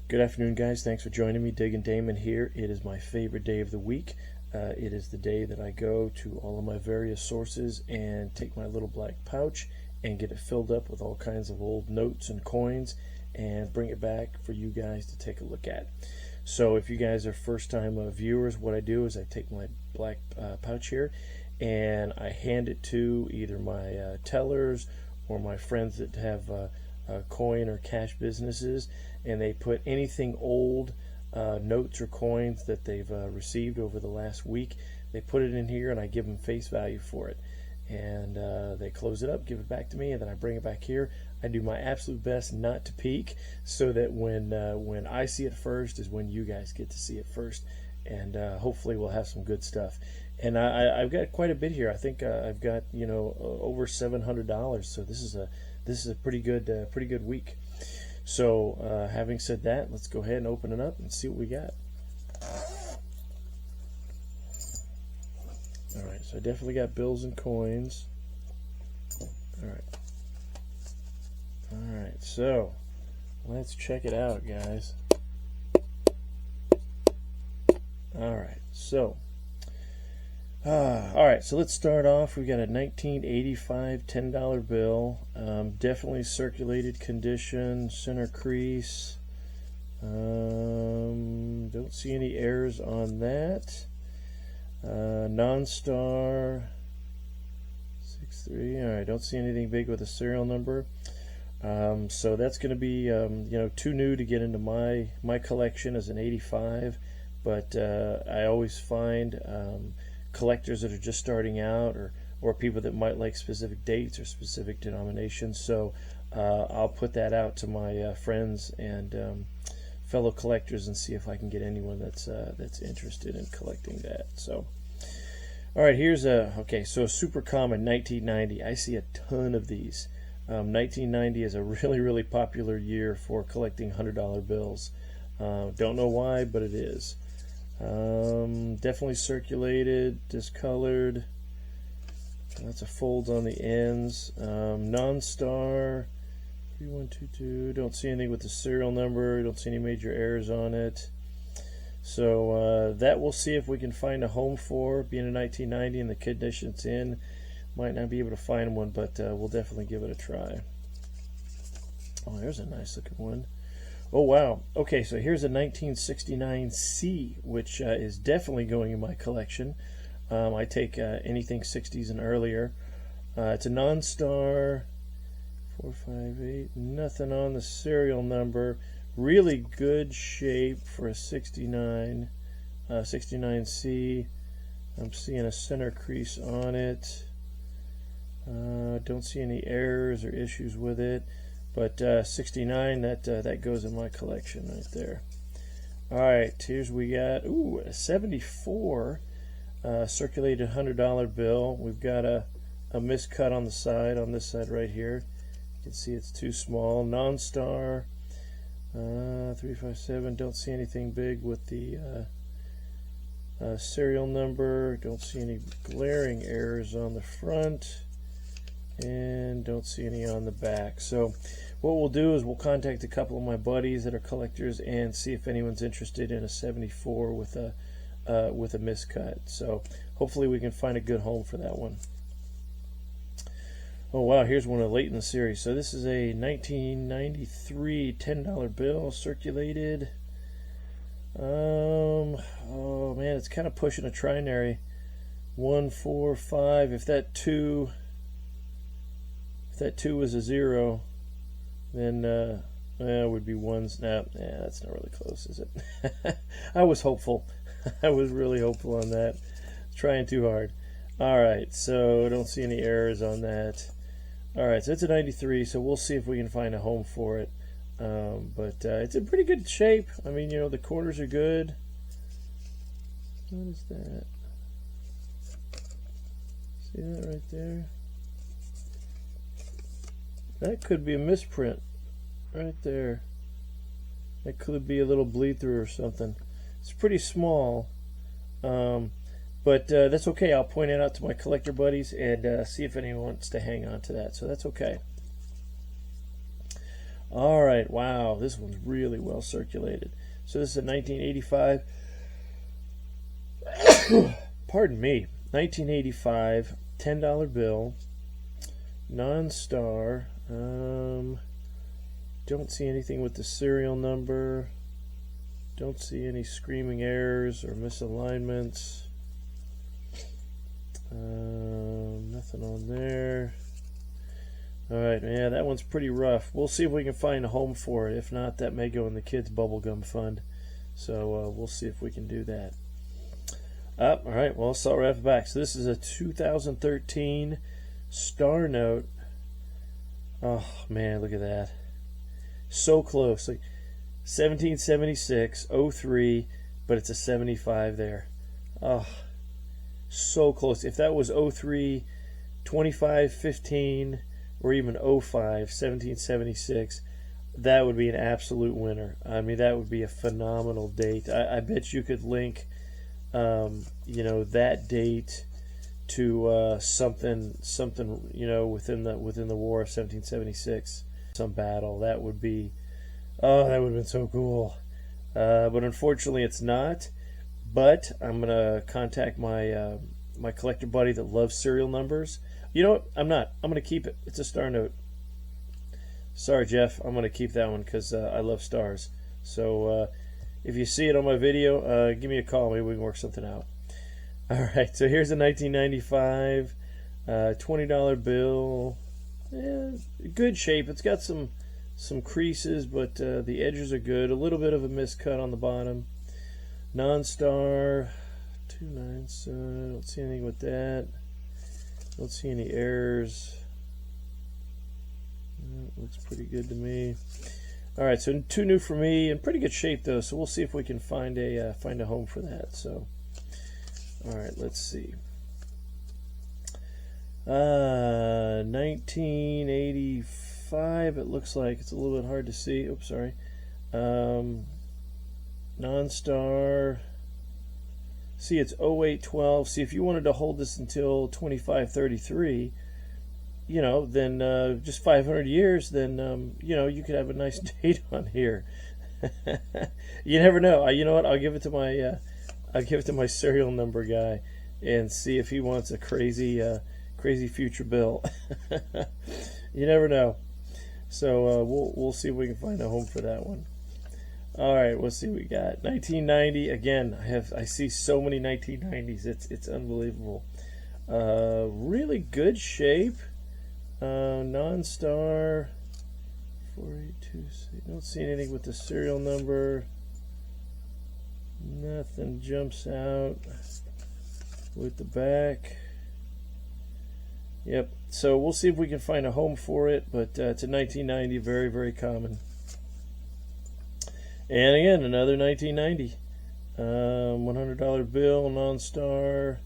Good afternoon, guys. Thanks for joining me. Diggin Damon here. It is my favorite day of the week. It is the day that I go to all of my various sources and take my little black pouch and get it filled up with all kinds of old notes and coins and bring it back for you guys to take a look at. So if you guys are first-time viewers, what I do is I take my black pouch here and I hand it to either my tellers or my friends that have coin or cash businesses, and they put anything old, notes or coins that they've received over the last week, they put it in here and I give them face value for it, and they close it up, give it back to me, and then I bring it back here. I do my absolute best not to peek, so that when I see it first is when you guys get to see it first, and hopefully we'll have some good stuff. And I've got quite a bit here. I think I've got over $700, so this is a pretty good week. So having said that, let's go ahead and open it up and see what we got. All right, so I definitely got bills and coins. All right, so let's check it out, guys. All right, so let's start off. We got a 1985 $10 bill, definitely circulated condition, center crease. Don't see any errors on that. Non-star 63. All right, don't see anything big with a serial number. So that's going to be too new to get into my collection as an 85, but I always find collectors that are just starting out, or people that might like specific dates or specific denominations. So I'll put that out to my friends and fellow collectors and see if I can get anyone that's interested in collecting that. So all right, here's so a super common 1990. I see a ton of these. 1990 is a really popular year for collecting $100 bills. Don't know why, but it is. Definitely circulated, discolored. Lots of folds on the ends. Non-star 3122. Don't see anything with the serial number. Don't see any major errors on it. So that we'll see if we can find a home for. Being a 1990 and the condition it's in, might not be able to find one, but we'll definitely give it a try. Oh, there's a nice looking one. Oh wow. Okay, so here's a 1969 C, which is definitely going in my collection. I take anything 60s and earlier. It's a non-star 458. Nothing on the serial number. Really good shape for a 69 C. I'm seeing a center crease on it. Don't see any errors or issues with it. But 69, that goes in my collection right there. All right, here's we got a 74 circulated $100 bill. We've got a miscut on the side, on this side right here. You can see it's too small. Non-star 357. Don't see anything big with the serial number. Don't see any glaring errors on the front, and don't see any on the back. So what we'll do is we'll contact a couple of my buddies that are collectors and see if anyone's interested in a 74 with a miscut. So hopefully we can find a good home for that one. Oh wow, here's one late in the series. So this is a 1993 $10 bill, circulated. Oh man, it's kind of pushing a trinary. 145. If that two was a 0, then it would be ones. Nah, that's not really close, is it? I was hopeful. I was really hopeful on that. Trying too hard. All right, so I don't see any errors on that. All right, so it's a 93, so we'll see if we can find a home for it. But it's in pretty good shape. I mean, the corners are good. What is that? See that right there? That could be a misprint right there. That could be a little bleed through or something. It's pretty small, but that's okay. I'll point it out to my collector buddies and see if anyone wants to hang on to that. So that's okay. All right, wow, this one's really well circulated. So this is a 1985. Pardon me, 1985 $10 bill, non-star. Don't see anything with the serial number. Don't see any screaming errors or misalignments. Nothing on there. All right, yeah, that one's pretty rough. We'll see if we can find a home for it. If not, that may go in the kids' bubblegum fund. So we'll see if we can do that. All right, well, so right off the back. So this is a 2013 Star Note. Oh, man, look at that. So close. Like 1776, 03, but it's a 75 there. Oh, so close. If that was 03, 25, 15, or even 05, 1776, that would be an absolute winner. I mean, that would be a phenomenal date. I bet you could link, that date to something, within the War of 1776, some battle. That would be, that would have been so cool. But unfortunately, it's not. But I'm gonna contact my my collector buddy that loves serial numbers. You know what? I'm not. I'm going to keep it. It's a Star Note. Sorry, Jeff. I'm going to keep that one because I love stars. So if you see it on my video, give me a call. Maybe we can work something out. All right. So here's a 1995 $20 bill. Yeah, good shape. It's got some creases, but the edges are good. A little bit of a miscut on the bottom. Non-star. 2 9s. I don't see anything with that. Don't see any errors. Looks pretty good to me. All right, so too new for me, in pretty good shape though. So we'll see if we can find a home for that. So, all right, let's see. 1985. It looks like it's a little bit hard to see. Oops, sorry. Non-star. See, it's 0812. See, if you wanted to hold this until 2533, then just 500 years, then, you could have a nice date on here. You never know. You know what? I'll give it to my serial number guy and see if he wants a crazy future bill. You never know. So we'll see if we can find a home for that one. All right, let's see what we got. 1990 again. I see so many 1990s. It's unbelievable. Really good shape. Non-star. 482. Don't see anything with the serial number. Nothing jumps out with the back. Yep. So we'll see if we can find a home for it. But it's a 1990. Very, very common. And again, another 1990. $100 bill, non-star,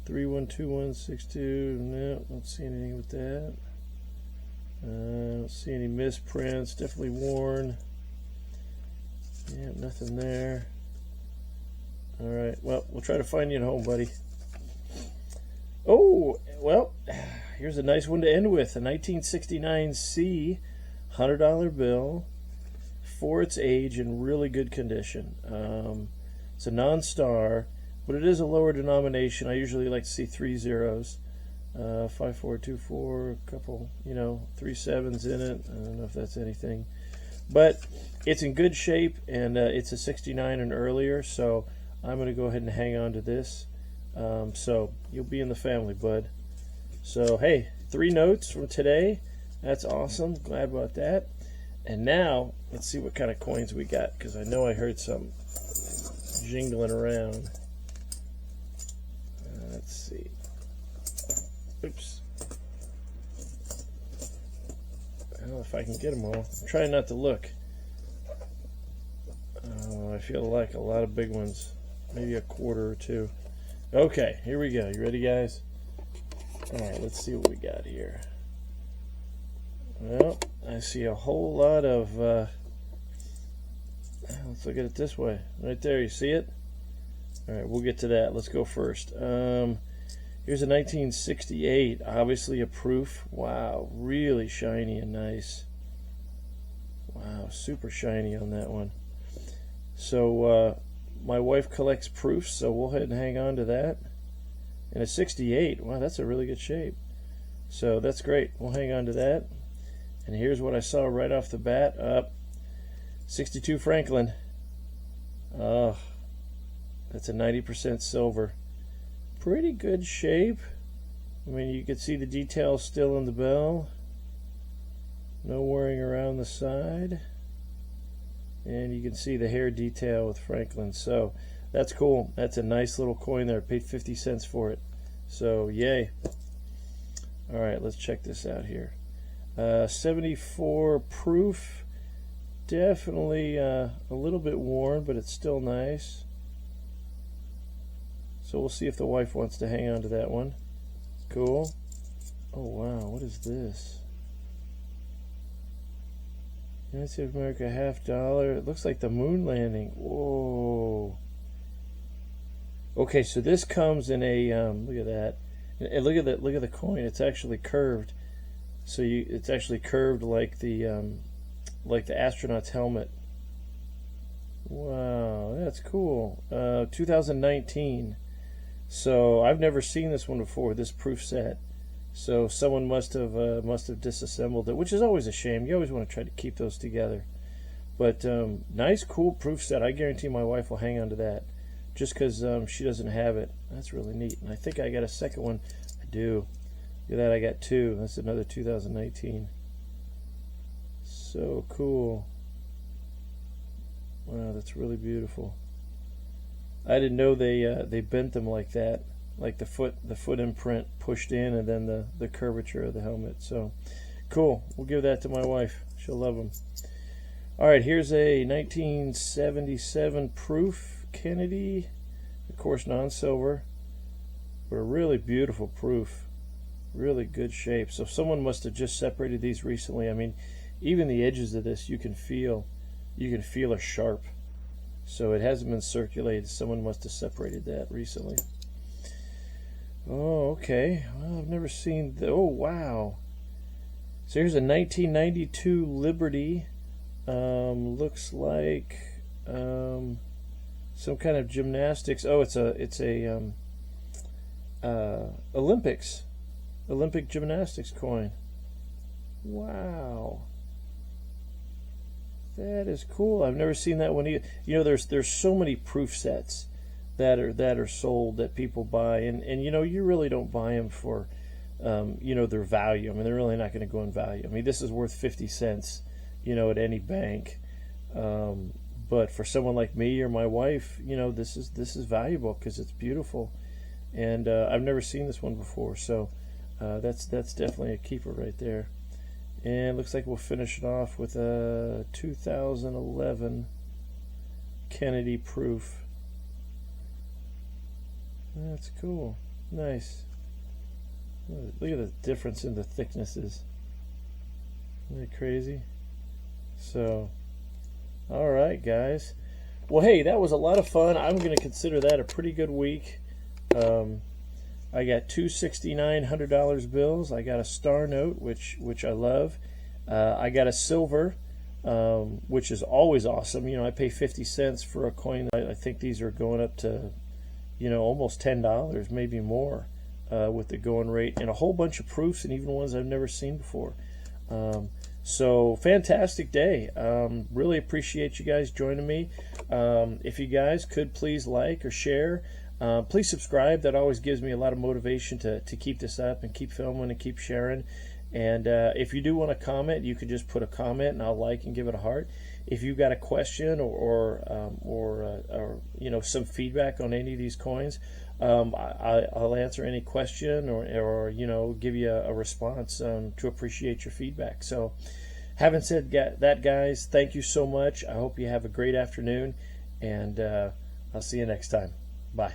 312162. No, don't see anything with that. Don't see any misprints. Definitely worn. Yeah, nothing there. All right. Well, we'll try to find you at home, buddy. Oh, well, here's a nice one to end with. A 1969 C $100 bill. For its age, in really good condition. It's a non-star, but it is a lower denomination. I usually like to see 3 zeros. 5424, a couple, 3 7s in it. I don't know if that's anything, but it's in good shape, and it's a 69 and earlier. So I'm going to go ahead and hang on to this. So you'll be in the family, bud. So hey, 3 notes from today. That's awesome. Glad about that. And now, let's see what kind of coins we got, because I know I heard some jingling around. Let's see. Oops. I don't know if I can get them all. I'm trying not to look. I feel like a lot of big ones. Maybe a quarter or 2. Okay, here we go. You ready, guys? All right, let's see what we got here. Well, I see a whole lot of, let's look at it this way. Right there, you see it? All right, we'll get to that. Let's go first. Here's a 1968, obviously a proof. Wow, really shiny and nice. Wow, super shiny on that one. So my wife collects proofs, so we'll head and hang on to that. And a 68, wow, that's a really good shape. So that's great. We'll hang on to that. And here's what I saw right off the bat. Up, 62 Franklin. Oh, that's a 90% silver. Pretty good shape. I mean, you can see the details still in the bell. No wearing around the side. And you can see the hair detail with Franklin. So that's cool. That's a nice little coin there. I paid 50 cents for it. So yay. All right, let's check this out here. 74 proof. Definitely a little bit worn, but it's still nice. So we'll see if the wife wants to hang on to that one. Cool. Oh wow, what is this? United States of America, $50. It looks like the moon landing. Whoa. Okay, so this comes in a look at that. And look at the coin. It's actually curved. So it's actually curved like the astronaut's helmet. Wow, that's cool. 2019. So I've never seen this one before. This proof set. So someone must have disassembled it, which is always a shame. You always want to try to keep those together. But nice, cool proof set. I guarantee my wife will hang on to that, just because she doesn't have it. That's really neat. And I think I got a second one. I do. Look at that. I got two. That's another 2019. So cool. Wow, that's really beautiful. I didn't know they bent them like that. Like the foot imprint pushed in, and then the curvature of the helmet. So cool. We'll give that to my wife. She'll love them. All right, here's a 1977 proof Kennedy, of course non-silver, but a really beautiful proof. Really good shape. So someone must have just separated these recently. I mean, even the edges of this you can feel are sharp. So it hasn't been circulated. Someone must have separated that recently. Oh, okay. Well, I've never seen oh, wow. So here's a 1992 Liberty. Looks like some kind of gymnastics. Oh, it's a Olympic gymnastics coin. Wow. That is cool. I've never seen that one either. You know, there's so many proof sets that are sold that people buy, and you know, you really don't buy them for you know, their value. I mean, they're really not going to go in value. I mean, this is worth 50 cents, you know, at any bank. But for someone like me or my wife, you know, this is valuable because it's beautiful, and I've never seen this one before. So that's definitely a keeper right there. And it looks like we'll finish it off with a 2011 Kennedy proof. That's cool. Nice. Look at the difference in the thicknesses. Isn't that crazy? So, all right, guys. Well, hey, that was a lot of fun. I'm going to consider that a pretty good week. I got two $69 $100 bills. I got a star note, which I love. I got a silver, which is always awesome. You know, I pay 50 cents for a coin. I think these are going up to, you know, almost $10, maybe more, with the going rate, and a whole bunch of proofs, and even ones I've never seen before. So fantastic day. Really appreciate you guys joining me. If you guys could please like or share. Please subscribe. That always gives me a lot of motivation to keep this up and keep filming and keep sharing. And if you do want to comment, you could just put a comment and I'll like and give it a heart. If you've got a question or you know, some feedback on any of these coins, I'll answer any question or you know, give you a response to appreciate your feedback. So having said that, guys, thank you so much. I hope you have a great afternoon, and I'll see you next time. Bye.